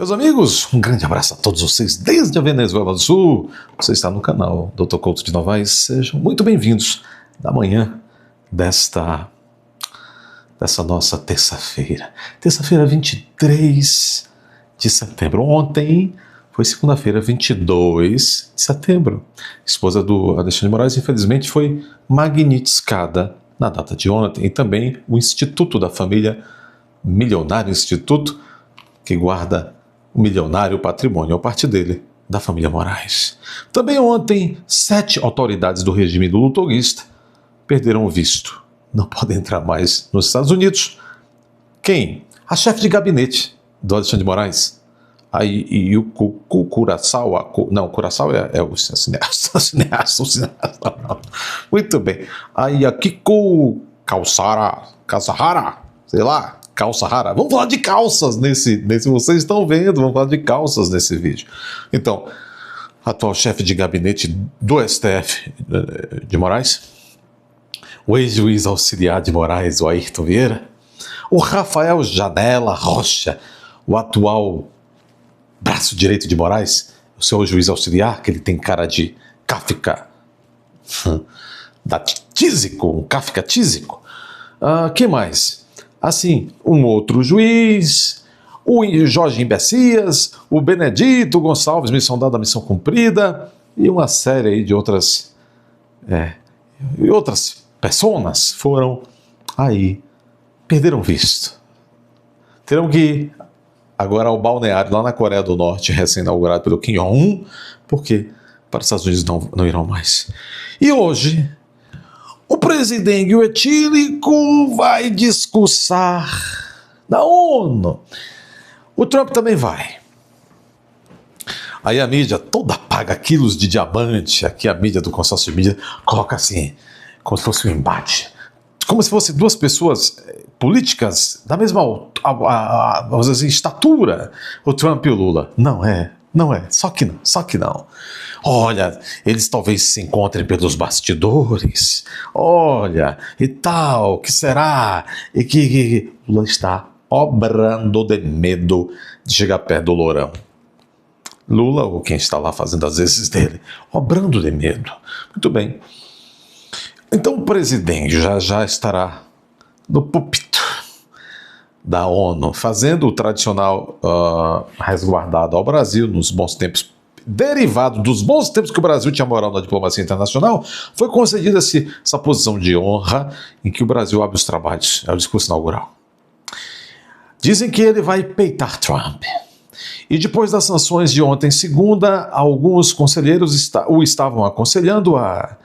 Meus amigos, um grande abraço a todos vocês desde a Venezuela do Sul. Você está no canal Dr. Couto de Novaes. Sejam muito bem-vindos da manhã dessa nossa terça-feira. Terça-feira, 23 de setembro. Ontem foi segunda-feira, 22 de setembro. A esposa do Alexandre de Moraes, infelizmente, foi magnificada na data de ontem. E também o Instituto da Família, Milionário Instituto, que guarda o milionário patrimônio, a parte dele, da família Moraes. Também ontem, 7 autoridades do regime luloguista perderam o visto. Não podem entrar mais nos Estados Unidos. Quem? A chefe de gabinete do Alexandre de Moraes. Aí, e o Curaçao, Curaçao é o cineasta. Muito bem. Aí a Kiko Kalsahara, sei lá. Calça rara. Vamos falar de calças nesse. Vocês estão vendo, vamos falar de calças nesse vídeo. Então, atual chefe de gabinete do STF de Moraes, o ex-juiz auxiliar de Moraes, o Ayrton Vieira, o Rafael Janela Rocha, o atual braço direito de Moraes, o seu juiz auxiliar, que ele tem cara de Kafka tísico, um Kafka tísico. Quem mais? Assim, um outro juiz, o Jorge Imbecias, o Benedito Gonçalves, missão dada, missão cumprida, e uma série aí de outras pessoas foram aí, perderam visto. Terão que ir agora ao balneário lá na Coreia do Norte, recém-inaugurado pelo Kim Jong-un, porque para os Estados Unidos não irão mais. E hoje, o presidente etílico vai discursar na ONU. O Trump também vai. Aí a mídia toda paga quilos de diamante. Aqui a mídia do consórcio de mídia coloca assim, como se fosse um embate. Como se fossem duas pessoas políticas da mesma vamos dizer assim, estatura. O Trump e o Lula. Não é. Só que não. Olha, eles talvez se encontrem pelos bastidores. Olha, e tal, que será? E que Lula está obrando de medo de chegar perto do Lourão. Lula, ou quem está lá fazendo as vezes dele, obrando de medo. Muito bem. Então o presidente já estará no púlpito da ONU, fazendo o tradicional resguardado ao Brasil nos bons tempos, derivado dos bons tempos que o Brasil tinha moral na diplomacia internacional, foi concedida essa posição de honra em que o Brasil abre os trabalhos, é o discurso inaugural. Dizem que ele vai peitar Trump. E depois das sanções de ontem, segunda, alguns conselheiros o estavam aconselhando a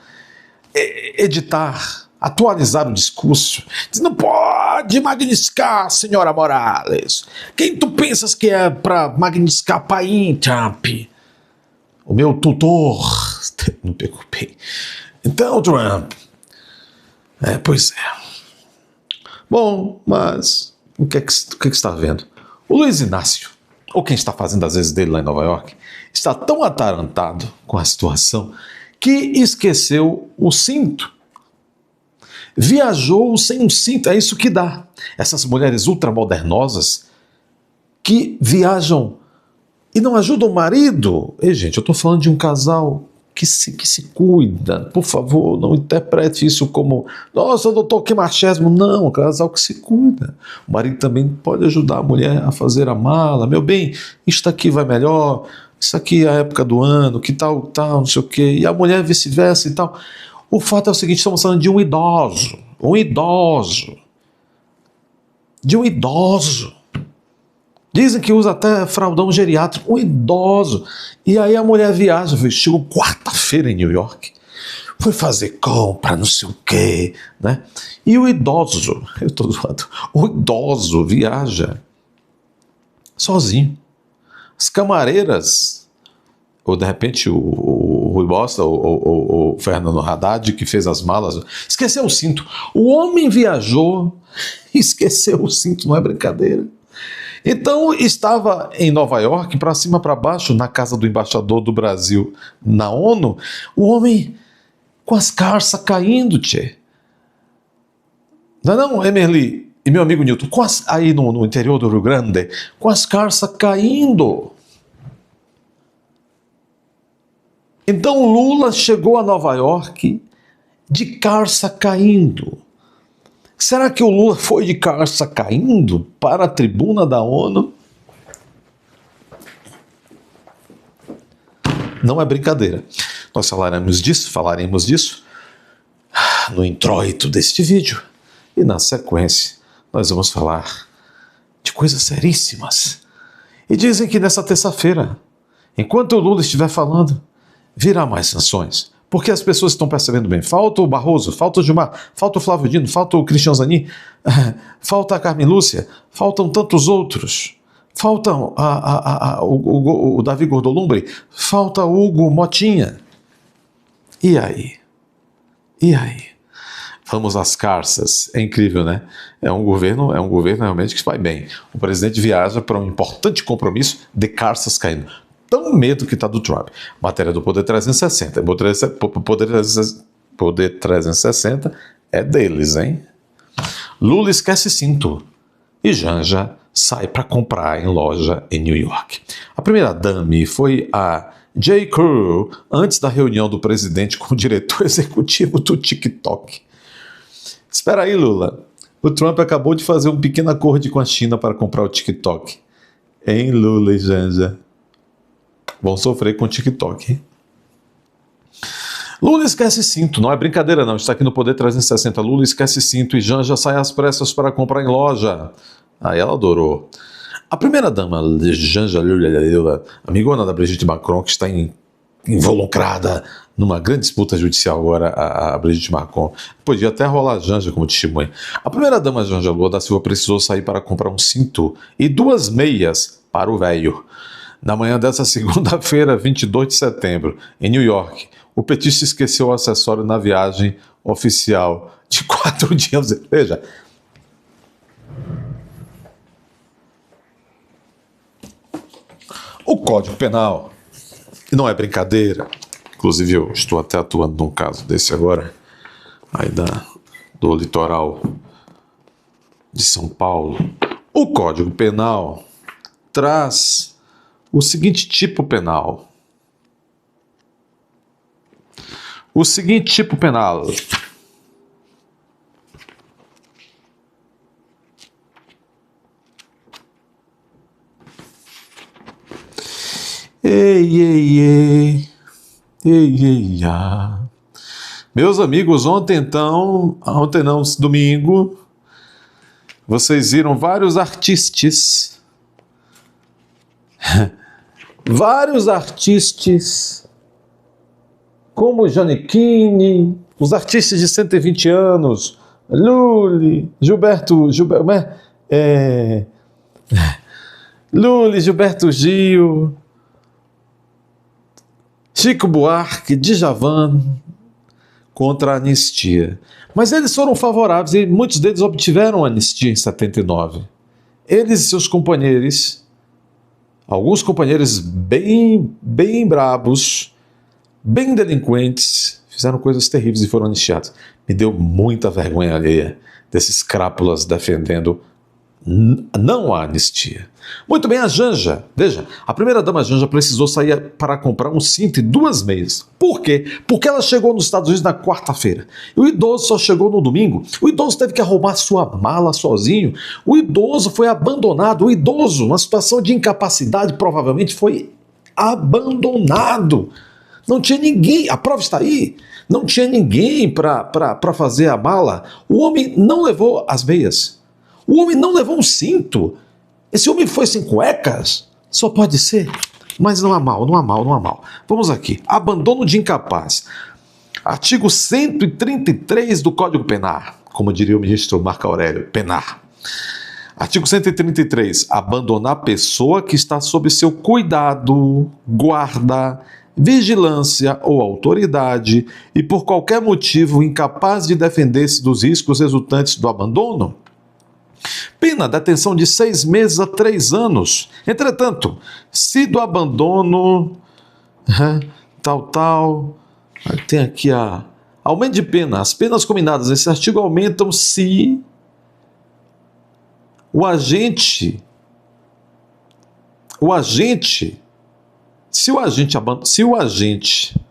editar, atualizar o discurso. Diz, não pode magnificar, senhora Morales. Quem tu pensas que é para magnificar pai, Trump? O meu tutor. Não pegou bem. Então, Trump. Pois é. Bom, mas o que é que está vendo? O Luiz Inácio, ou quem está fazendo as vezes dele lá em Nova York, está tão atarantado com a situação que esqueceu o cinto. Viajou sem um cinto, é isso que dá. Essas mulheres ultramodernosas que viajam e não ajudam o marido. Ei, gente, eu estou falando de um casal que se cuida. Por favor, não interprete isso como nossa, doutor, que machismo. Não, um casal que se cuida. O marido também pode ajudar a mulher a fazer a mala. Meu bem, isto aqui vai melhor, isso aqui é a época do ano, que tal, não sei o quê. E a mulher vice-versa e tal. O fato é o seguinte, estamos falando de um idoso. Dizem que usa até fraldão geriátrico, um idoso. E aí a mulher viaja, chegou quarta-feira em New York, foi fazer compra, não sei o quê, né? E o idoso, o idoso viaja sozinho. As camareiras, ou de repente o Rui Bosta, o Fernando Haddad, que fez as malas, esqueceu o cinto. O homem viajou, esqueceu o cinto, não é brincadeira. Então estava em Nova York, para cima para baixo, na casa do embaixador do Brasil na ONU, o homem com as calças caindo, tchê. Não, Emerli? E meu amigo Newton, aí no interior do Rio Grande, com as carças caindo. Então Lula chegou a Nova York de carça caindo. Será que o Lula foi de carça caindo para a tribuna da ONU? Não é brincadeira. Nós falaremos disso no introito deste vídeo. E na sequência, nós vamos falar de coisas seríssimas. E dizem que nessa terça-feira, enquanto o Lula estiver falando, virá mais sanções. Porque as pessoas estão percebendo bem. Falta o Barroso, falta o Gilmar, falta o Flávio Dino, falta o Cristian Zanin, falta a Carmen Lúcia, faltam tantos outros. Faltam o Davi Gordolumbre, falta o Hugo Motinha. E aí? Vamos às carças. É incrível, né? É um governo realmente que vai bem. O presidente viaja para um importante compromisso de carças caindo. Tão medo que está do Trump. Matéria do Poder 360. Poder 360 é deles, hein? Lula esquece cinto e Janja sai para comprar em loja em New York. A primeira dame foi a J. Crew antes da reunião do presidente com o diretor executivo do TikTok. Espera aí, Lula. O Trump acabou de fazer um pequeno acordo com a China para comprar o TikTok. Hein, Lula e Janja? Vão sofrer com o TikTok, hein? Lula esquece cinto, não é brincadeira não, está aqui no Poder 360. Lula esquece cinto e Janja sai às pressas para comprar em loja. Aí ela adorou. A primeira-dama, Janja Lula, amigona da Brigitte Macron, que está involucrada numa grande disputa judicial agora, a Brigitte Macron. Podia até rolar Janja como testemunha. A primeira-dama, Janja Lula da Silva, precisou sair para comprar um cinto e 2 meias para o velho. Na manhã dessa segunda-feira, 22 de setembro, em New York, o petista esqueceu o acessório na viagem oficial de 4 dias. Veja. O Código Penal, e não é brincadeira, inclusive eu estou até atuando num caso desse agora, aí do litoral de São Paulo. O Código Penal traz o seguinte tipo penal. O seguinte tipo penal. Ei, meus amigos, domingo, vocês viram vários artistas como Giannichini, os artistas de 120 anos, Lully, Gilberto Gil, Chico Buarque, Djavan, contra a anistia. Mas eles foram favoráveis e muitos deles obtiveram anistia em 79. Eles e seus companheiros, alguns companheiros bem brabos, bem delinquentes, fizeram coisas terríveis e foram anistiados. Me deu muita vergonha alheia desses crápulas defendendo não a anistia. Muito bem, a Janja. Veja, a primeira-dama Janja precisou sair para comprar um cinto e 2 meias. Por quê? Porque ela chegou nos Estados Unidos na quarta-feira. E o idoso só chegou no domingo. O idoso teve que arrumar sua mala sozinho. O idoso foi abandonado. O idoso, numa situação de incapacidade, provavelmente foi abandonado. Não tinha ninguém, a prova está aí. Não tinha ninguém para fazer a mala. O homem não levou as meias. O homem não levou um cinto. Esse homem foi sem cuecas? Só pode ser. Mas não há mal. Vamos aqui. Abandono de incapaz. Artigo 133 do Código Penal. Como diria o ministro Marco Aurélio, Penar. Artigo 133. Abandonar pessoa que está sob seu cuidado, guarda, vigilância ou autoridade e por qualquer motivo incapaz de defender-se dos riscos resultantes do abandono. Pena detenção de 6 meses a 3 anos. Entretanto, se do abandono, tem aqui aumento de pena. As penas combinadas nesse artigo aumentam se O agente, se o agente,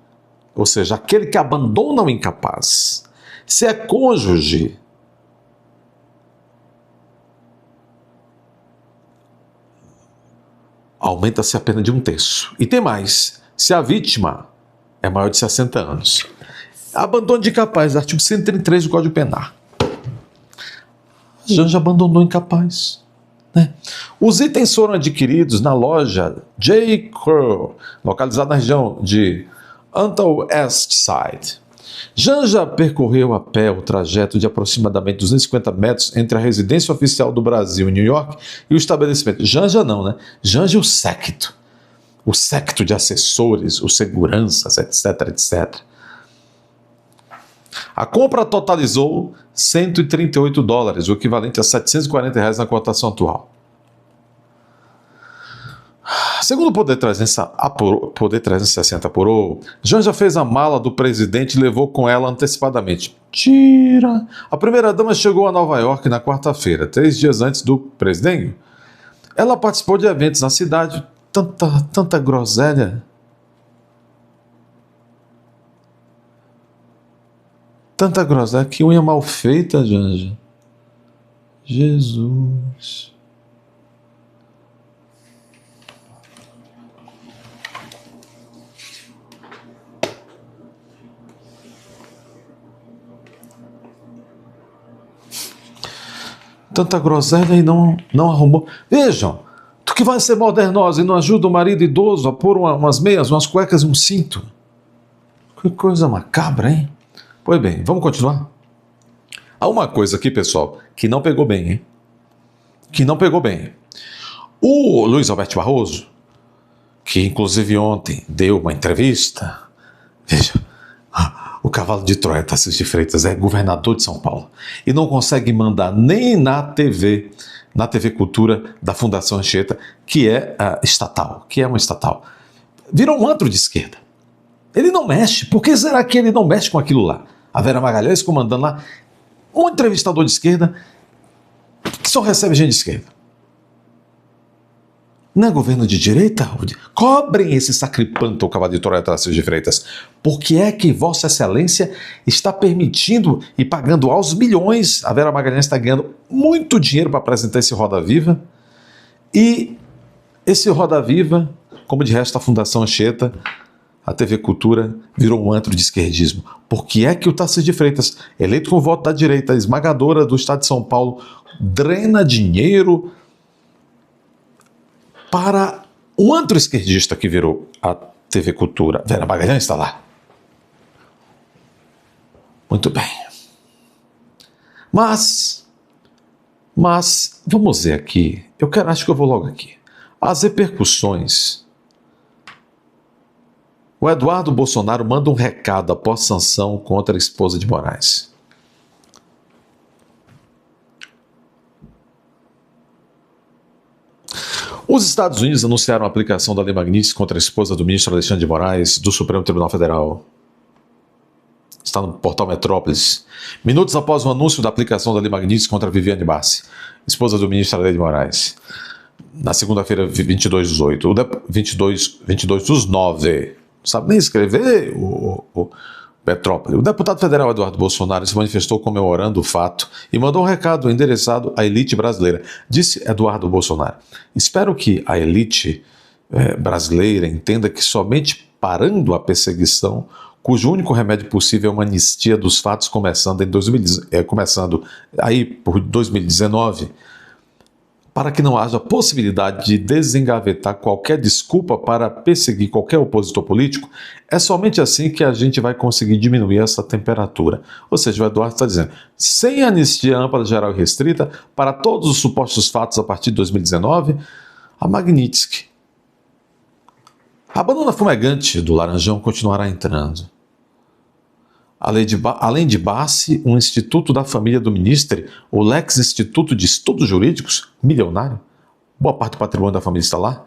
ou seja, aquele que abandona o incapaz, se é cônjuge, aumenta-se a pena de 1/3. E tem mais, se a vítima é maior de 60 anos. Abandono de incapaz, artigo 133 do Código Penal. Janja abandonou incapaz. Né? Os itens foram adquiridos na loja J. Crew, localizada na região de Antal East Side. Janja percorreu a pé o trajeto de aproximadamente 250 metros entre a residência oficial do Brasil em New York e o estabelecimento. Janja não, né? Janja e o séquito. O séquito de assessores, os seguranças, etc, etc. A compra totalizou $138, o equivalente a R$740 na cotação atual. Segundo o Poder 360 apurou, Janja fez a mala do presidente e levou com ela antecipadamente. Tira! A primeira-dama chegou a Nova York na quarta-feira, 3 dias antes do presidente. Ela participou de eventos na cidade. Tanta groselha. Tanta groselha. Que unha mal feita, Janja. Jesus. Tanta groselha e não arrumou. Vejam, tu que vai ser modernosa e não ajuda o marido idoso a pôr umas meias, umas cuecas e um cinto. Que coisa macabra, hein? Pois bem, vamos continuar? Há uma coisa aqui, pessoal, que não pegou bem, hein? Que não pegou bem. O Luiz Alberto Barroso, que inclusive ontem deu uma entrevista, veja, o cavalo de Troia, Tarcísio de Freitas, é governador de São Paulo e não consegue mandar nem na TV Cultura da Fundação Anchieta, que é uma estatal. Virou um antro de esquerda. Ele não mexe. Por que será que ele não mexe com aquilo lá? A Vera Magalhães comandando lá, um entrevistador de esquerda que só recebe gente de esquerda. Não é governo de direita? Cobrem esse sacripanto, o cavalo de Troia, Tarcísio de Freitas. Por que é que Vossa Excelência está permitindo e pagando aos milhões? A Vera Magalhães está ganhando muito dinheiro para apresentar esse Roda Viva. E esse Roda Viva, como de resto a Fundação Anchieta, a TV Cultura, virou um antro de esquerdismo. Por que é que o Tarcísio de Freitas, eleito com o voto da direita esmagadora do estado de São Paulo, drena dinheiro para um antro esquerdista que virou a TV Cultura? Vera Magalhães está lá. Muito bem. Mas vamos ver aqui. Acho que eu vou logo aqui. As repercussões. O Eduardo Bolsonaro manda um recado após sanção contra a esposa de Moraes. Os Estados Unidos anunciaram a aplicação da Lei Magnitsky contra a esposa do ministro Alexandre de Moraes, do Supremo Tribunal Federal. Está no portal Metrópolis. Minutos após o anúncio da aplicação da Lei Magnitsky contra Viviane Bassi, esposa do ministro Alexandre de Moraes, na segunda-feira, 22/9. Não sabe nem escrever o Metrópole. O deputado federal Eduardo Bolsonaro se manifestou comemorando o fato e mandou um recado endereçado à elite brasileira. Disse Eduardo Bolsonaro: espero que a elite brasileira entenda que somente parando a perseguição, cujo único remédio possível é uma anistia dos fatos começando aí por 2019, para que não haja possibilidade de desengavetar qualquer desculpa para perseguir qualquer opositor político, é somente assim que a gente vai conseguir diminuir essa temperatura. Ou seja, o Eduardo está dizendo, sem anistia ampla, geral e restrita, para todos os supostos fatos a partir de 2019, a Magnitsky. A banana fumegante do Laranjão continuará entrando. Além de Bassi, um instituto da família do ministro, o Lex Instituto de Estudos Jurídicos, milionário, boa parte do patrimônio da família está lá,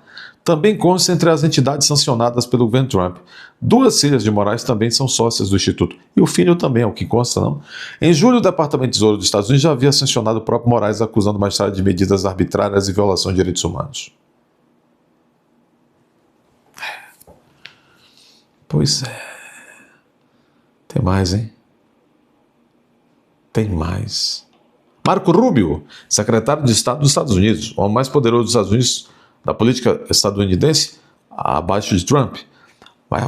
também consta entre as entidades sancionadas pelo governo Trump. 2 filhas de Moraes também são sócias do Instituto. E o filho também, é o que consta, não? Em julho, o Departamento de Tesouro dos Estados Unidos já havia sancionado o próprio Moraes, acusando o magistrado de medidas arbitrárias e violação de direitos humanos. Pois é. Tem mais, hein? Tem mais. Marco Rubio, secretário de Estado dos Estados Unidos, o homem mais poderoso dos Estados Unidos, da política estadunidense, abaixo de Trump.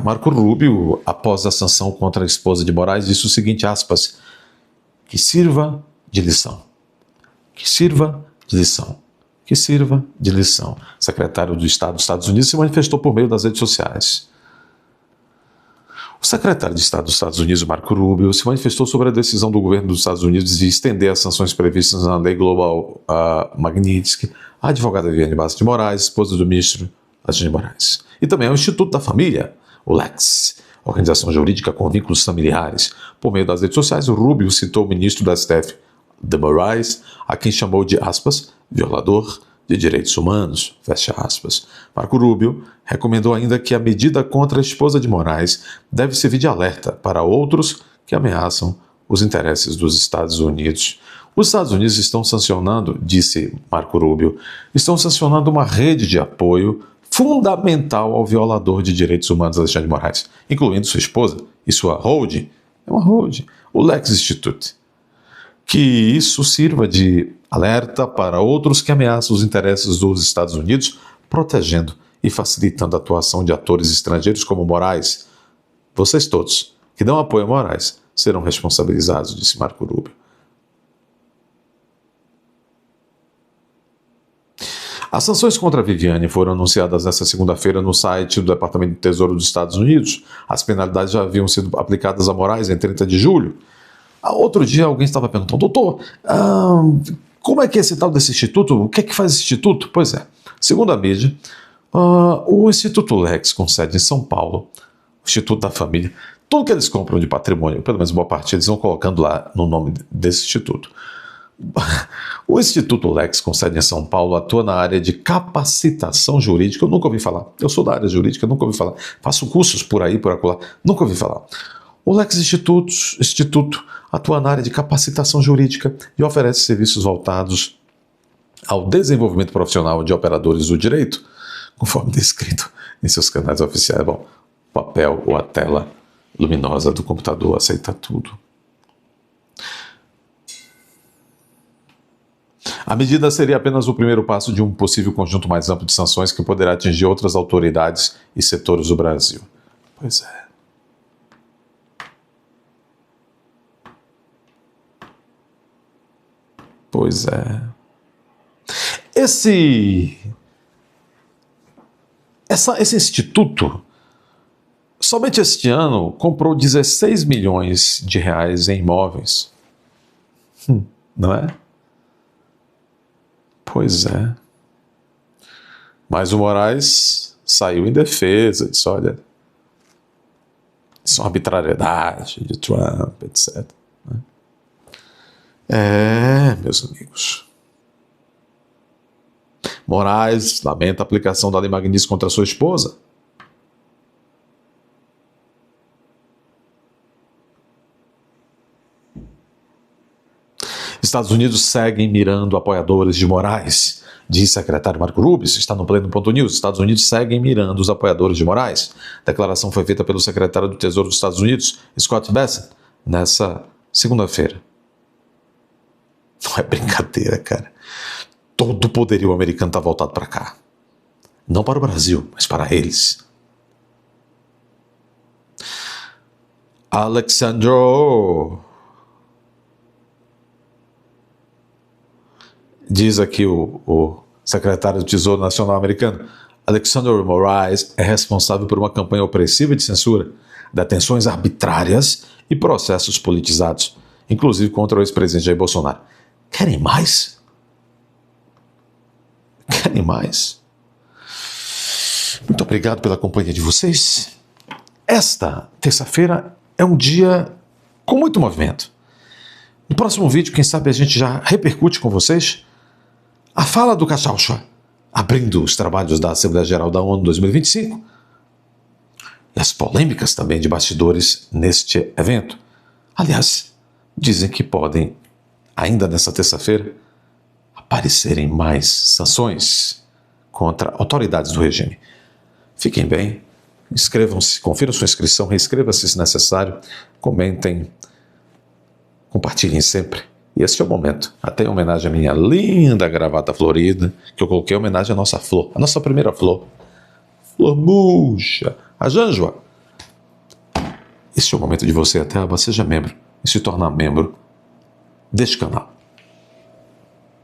Marco Rubio, após a sanção contra a esposa de Moraes, disse o seguinte, aspas, que sirva de lição. Que sirva de lição. Que sirva de lição. O secretário de Estado dos Estados Unidos se manifestou por meio das redes sociais. O secretário de Estado dos Estados Unidos, Marco Rubio, se manifestou sobre a decisão do governo dos Estados Unidos de estender as sanções previstas na Lei Global Magnitsky à advogada Viviane Bastos de Moraes, esposa do ministro Alexandre de Moraes. E também ao Instituto da Família, o LEX, organização jurídica com vínculos familiares. Por meio das redes sociais, o Rubio citou o ministro da STF de Moraes, a quem chamou de, aspas, violador de direitos humanos, fecha aspas. Marco Rubio recomendou ainda que a medida contra a esposa de Moraes deve servir de alerta para outros que ameaçam os interesses dos Estados Unidos. Os Estados Unidos estão sancionando, disse Marco Rubio, estão sancionando uma rede de apoio fundamental ao violador de direitos humanos Alexandre de Moraes, incluindo sua esposa e sua holding, o Lex Institute. Que isso sirva de alerta para outros que ameaçam os interesses dos Estados Unidos, protegendo e facilitando a atuação de atores estrangeiros como Moraes. Vocês todos que dão apoio a Moraes serão responsabilizados, disse Marco Rubio. As sanções contra a Viviane foram anunciadas nesta segunda-feira no site do Departamento de Tesouro dos Estados Unidos. As penalidades já haviam sido aplicadas a Moraes em 30 de julho. Outro dia alguém estava perguntando, doutor, como é que é esse tal desse instituto? O que é que faz esse instituto? Pois é, segundo a mídia, o Instituto Lex, com sede em São Paulo, o Instituto da Família, tudo que eles compram de patrimônio, pelo menos boa parte, eles vão colocando lá no nome desse instituto. O Instituto Lex, com sede em São Paulo, atua na área de capacitação jurídica. Eu nunca ouvi falar. Eu sou da área jurídica, nunca ouvi falar. Faço cursos por aí, por acolá. Nunca ouvi falar. O Lex Instituto atua na área de capacitação jurídica e oferece serviços voltados ao desenvolvimento profissional de operadores do direito, conforme descrito em seus canais oficiais. Bom, o papel ou a tela luminosa do computador aceita tudo. A medida seria apenas o primeiro passo de um possível conjunto mais amplo de sanções que poderá atingir outras autoridades e setores do Brasil. Pois é. Pois é. Esse instituto, somente este ano, comprou 16 milhões de reais em imóveis. Não é? Pois é. Mas o Moraes saiu em defesa, disse, olha, isso é uma arbitrariedade de Trump, etc. Meus amigos. Moraes lamenta a aplicação da Lei Magnitsky contra sua esposa. Estados Unidos seguem mirando apoiadores de Moraes, diz secretário Marco Rubio, está no Pleno.news. Estados Unidos seguem mirando os apoiadores de Moraes. A declaração foi feita pelo secretário do Tesouro dos Estados Unidos, Scott Bessent, nessa segunda-feira. Não é brincadeira, cara. Todo o poderio americano está voltado para cá. Não para o Brasil, mas para eles. Diz aqui o secretário do Tesouro Nacional americano, Alexander Moraes é responsável por uma campanha opressiva de censura, detenções arbitrárias e processos politizados, inclusive contra o ex-presidente Jair Bolsonaro. Querem mais? Querem mais? Muito obrigado pela companhia de vocês. Esta terça-feira é um dia com muito movimento. No próximo vídeo, quem sabe a gente já repercute com vocês a fala do Cachaucha abrindo os trabalhos da Assembleia Geral da ONU 2025 e as polêmicas também de bastidores neste evento. Aliás, dizem que podem, ainda nesta terça-feira, aparecerem mais sanções contra autoridades do regime. Fiquem bem, inscrevam-se, confiram sua inscrição, reinscreva-se se necessário, comentem, compartilhem sempre. E este é o momento, até em homenagem à minha linda gravata florida, que eu coloquei em homenagem à nossa flor, a nossa primeira flor, flor murcha, a Jânjoa. Este é o momento de você até seja membro e se tornar membro deste canal.